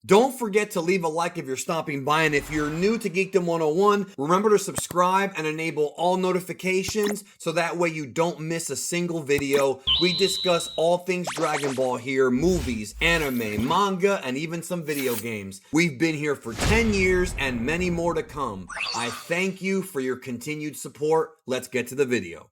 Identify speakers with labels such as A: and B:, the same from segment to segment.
A: Don't forget to leave a like if you're stopping by, and if you're new to Geekdom 101, remember to subscribe and enable all notifications so that way you don't miss a single video. We discuss all things Dragon Ball here, movies, anime, manga, and even some video games. We've been here for 10 years and many more to come. I thank you for your continued support. Let's get to the video.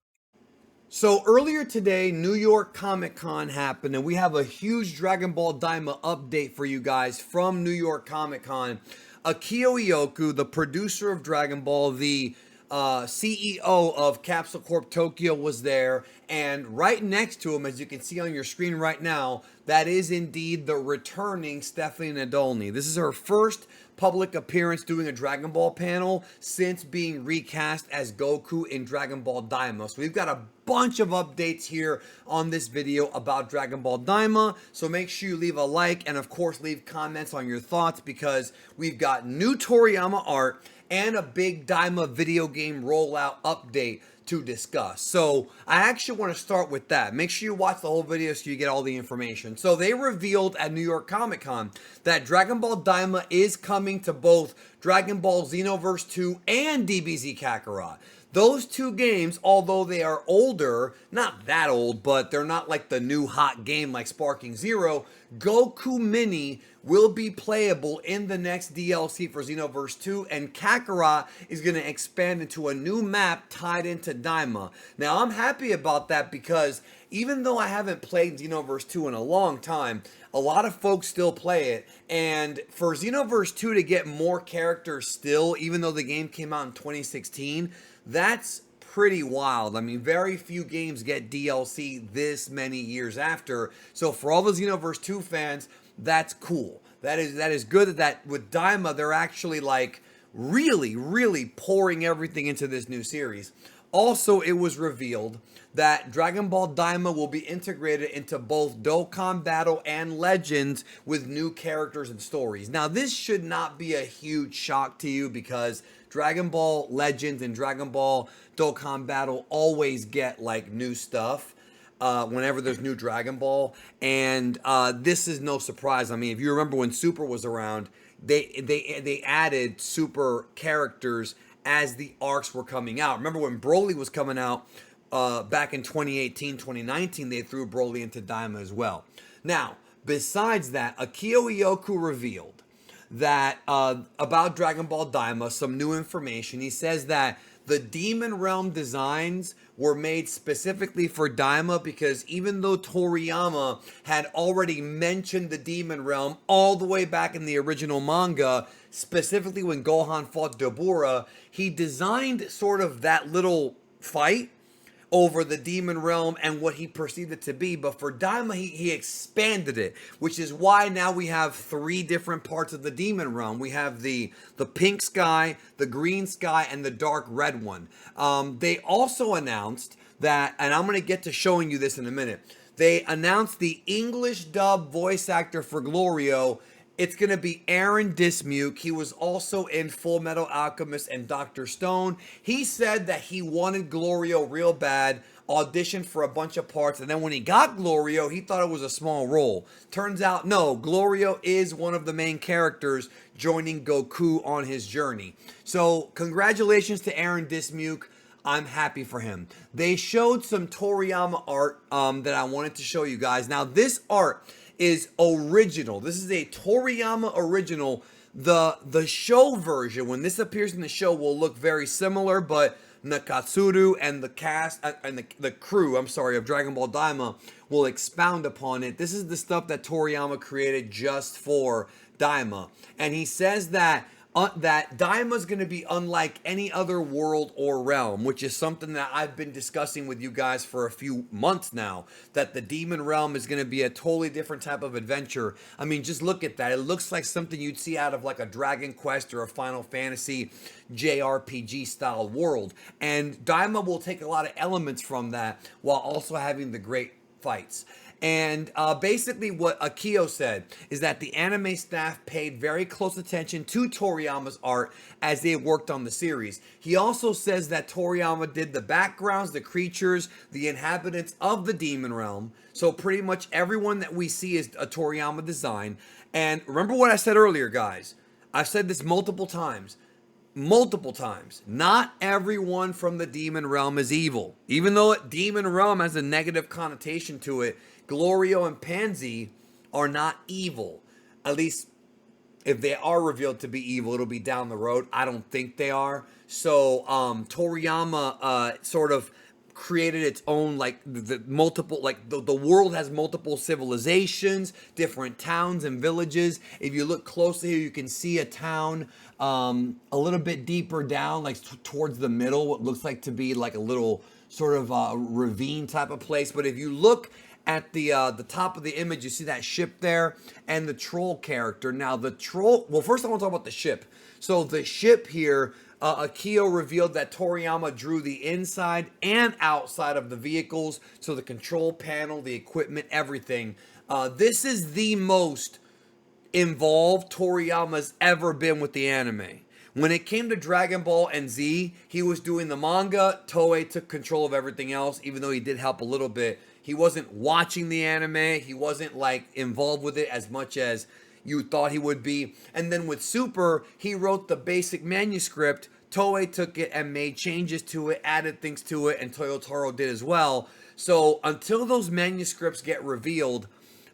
A: So earlier today, New York Comic Con happened, and we have a huge Dragon Ball Daima update for you guys from New York Comic Con. Akio Iyoku, the producer of Dragon Ball, the CEO of Capsule Corp Tokyo, was there, and right next to him, as you can see on your screen right now, that is indeed the returning Stephanie Nadolny. This is her first public appearance doing a Dragon Ball panel since being recast as Goku in Dragon Ball Daima. So we've got a bunch of updates here on this video about Dragon Ball Daima, so make sure you leave a like and of course leave comments on your thoughts, because we've got new Toriyama art and a big Daima video game rollout update to discuss. So I actually want to start with that. Make sure you watch the whole video so you get all the information. So they revealed at New York Comic Con that Dragon Ball Daima is coming to both Dragon Ball Xenoverse 2 and DBZ Kakarot. Those two games, although they are older, not that old, but they're not like the new hot game like Sparking Zero, Goku Mini will be playable in the next DLC for Xenoverse 2, and Kakarot is going to expand into a new map tied into Daima. Now, I'm happy about that because even though I haven't played Xenoverse 2 in a long time, a lot of folks still play it, and for Xenoverse 2 to get more characters still, even though the game came out in 2016, that's pretty wild. I mean, very few games get DLC this many years after. So for all the Xenoverse 2 fans, that's cool. That is good that with Daima, they're actually like really pouring everything into this new series. Also, it was revealed that Dragon Ball Daima will be integrated into both Dokkan Battle and Legends with new characters and stories. Now, this should not be a huge shock to you because Dragon Ball Legends and Dragon Ball Dokkan Battle always get like new stuff whenever there's new Dragon Ball, and this is no surprise. I mean, if you remember when Super was around, they added Super characters as the arcs were coming out. Remember when Broly was coming out back in 2018, 2019, they threw Broly into Daima as well. Now, besides that, Akio Iyoku revealed that about Dragon Ball Daima, some new information. He says that the Demon Realm designs were made specifically for Daima because even though Toriyama had already mentioned the Demon Realm all the way back in the original manga, specifically when Gohan fought Dabura, he designed sort of that little fight over the Demon Realm and what he perceived it to be, but for Daima, he expanded it, which is why now we have three different parts of the Demon Realm. We have the pink sky, the green sky, and the dark red one. They also announced that, and I'm going to get to showing you this in a minute, they announced the English dub voice actor for Glorio. It's going to be Aaron Dismuke. He was also in Full Metal Alchemist and Dr. Stone. He said that he wanted Glorio real bad, auditioned for a bunch of parts, and then when he got Glorio, he thought it was a small role. Turns out, no, Glorio is one of the main characters joining Goku on his journey. So, congratulations to Aaron Dismuke. I'm happy for him. They showed some Toriyama art that I wanted to show you guys. Now, this art is original. This is a Toriyama original. The show version, when this appears in the show, will look very similar, but Nakatsuru and the cast and the crew, I'm sorry, of Dragon Ball Daima will expound upon it. This is the stuff that Toriyama created just for Daima, and he says that that Daima is going to be unlike any other world or realm, which is something that I've been discussing with you guys for a few months now, that the Demon Realm is going to be a totally different type of adventure. I mean, just look at that. It looks like something you'd see out of like a Dragon Quest or a Final Fantasy JRPG style world. And Daima will take a lot of elements from that while also having the great fights. And basically what Akio said is that the anime staff paid very close attention to Toriyama's art as they worked on the series. He also says that Toriyama did the backgrounds, the creatures, the inhabitants of the demon realm. So pretty much everyone that we see is a Toriyama design. And remember what I said earlier, guys. I've said this multiple times. Multiple times. Not everyone from the demon realm is evil. Even though demon realm has a negative connotation to it, Glorio and Pansy are not evil. At least if they are revealed to be evil, it'll be down the road. I don't think they are. So Toriyama sort of created its own, like, the multiple, like the world has multiple civilizations, different towns and villages. If you look closely here, you can see a town a little bit deeper down, like towards the middle, what looks like to be like a little sort of ravine type of place. But if you look at the top of the image, you see that ship there and the troll character. Now the troll, well, first I want to talk about the ship. So the ship here, Akio revealed that Toriyama drew the inside and outside of the vehicles. So the control panel, the equipment, everything. This is the most involved Toriyama's ever been with the anime. When it came to Dragon Ball and Z, he was doing the manga. Toei took control of everything else, even though he did help a little bit. He wasn't watching the anime. He wasn't like involved with it as much as you thought he would be. And then with Super, he wrote the basic manuscript. Toei took it and made changes to it, added things to it, and Toyotaro did as well. So until those manuscripts get revealed,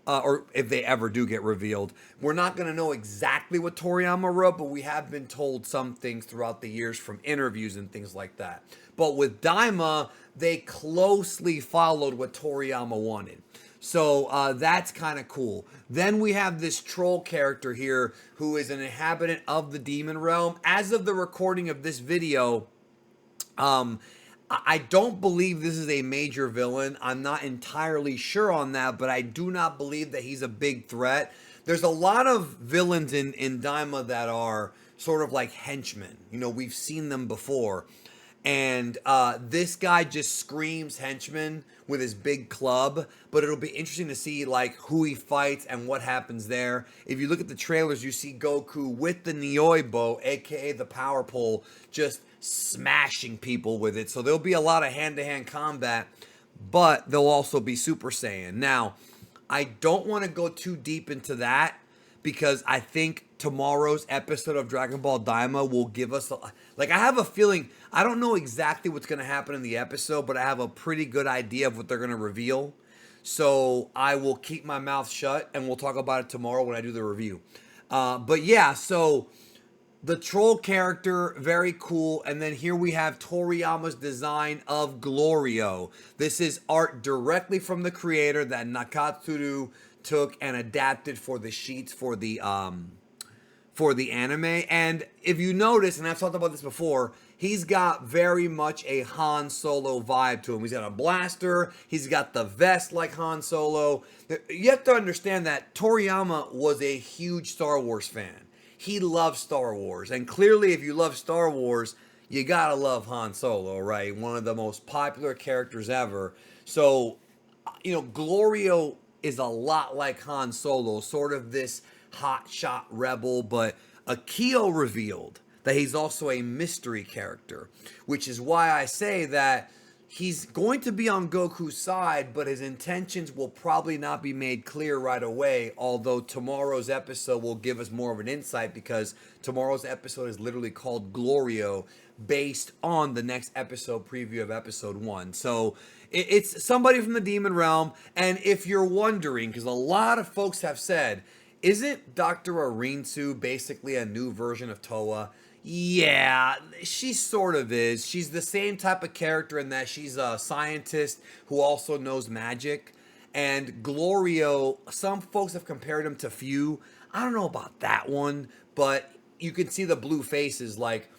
A: or if they ever do get revealed, we're not going to know exactly what Toriyama wrote, but we have been told some things throughout the years from interviews and things like that. But with Daima, they closely followed what Toriyama wanted. So that's kind of cool. Then we have this troll character here who is an inhabitant of the demon realm. As of the recording of this video, I don't believe this is a major villain. I'm not entirely sure on that, but I do not believe that he's a big threat. There's a lot of villains in Daima that are sort of like henchmen. You know, we've seen them before. And this guy just screams henchman with his big club, but it'll be interesting to see like who he fights and what happens there. If you look at the trailers, you see Goku with the Nioibo, aka the power pole, just smashing people with it. So there'll be a lot of hand-to-hand combat, but there'll also be Super Saiyan. Now, I don't want to go too deep into that because I think tomorrow's episode of Dragon Ball Daima will give us I have a feeling, I don't know exactly what's going to happen in the episode, but I have a pretty good idea of what they're going to reveal. So I will keep my mouth shut and we'll talk about it tomorrow when I do the review. But yeah, so the troll character, very cool. And then here we have Toriyama's design of Glorio. This is art directly from the creator that Nakatsuru took and adapted for the sheets for the anime. And if you notice, and I've talked about this before, he's got very much a Han Solo vibe to him. He's got a blaster. He's got the vest like Han Solo. You have to understand that Toriyama was a huge Star Wars fan. He loves Star Wars. And clearly, if you love Star Wars, you gotta love Han Solo, right? One of the most popular characters ever. So, you know, Glorio is a lot like Han Solo, sort of this hotshot rebel, but Akio revealed that he's also a mystery character, which is why I say that he's going to be on Goku's side, but his intentions will probably not be made clear right away, although tomorrow's episode will give us more of an insight because tomorrow's episode is literally called Glorio, based on the next episode preview of episode 1. So it's somebody from the demon realm, and if you're wondering, because a lot of folks have said, isn't Dr. Arinsu basically a new version of Towa? Yeah, she sort of is. She's the same type of character in that she's a scientist who also knows magic. And Glorio, some folks have compared him to Few. I don't know about that one, but you can see the blue faces. Like,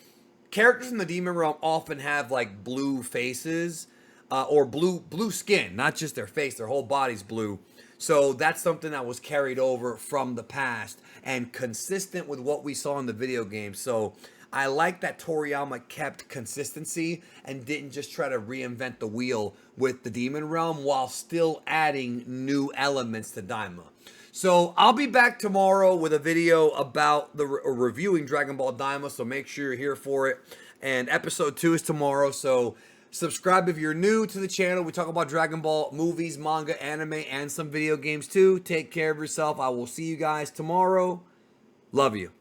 A: characters in the demon realm often have like blue faces or blue skin, not just their face, their whole body's blue. So that's something that was carried over from the past and consistent with what we saw in the video game. So I like that Toriyama kept consistency and didn't just try to reinvent the wheel with the Demon Realm while still adding new elements to Daima. So I'll be back tomorrow with a video about the reviewing Dragon Ball Daima, so make sure you're here for it. And episode 2 is tomorrow, so subscribe if you're new to the channel. We talk about Dragon Ball movies, manga, anime, and some video games too. Take care of yourself. I will see you guys tomorrow. Love you.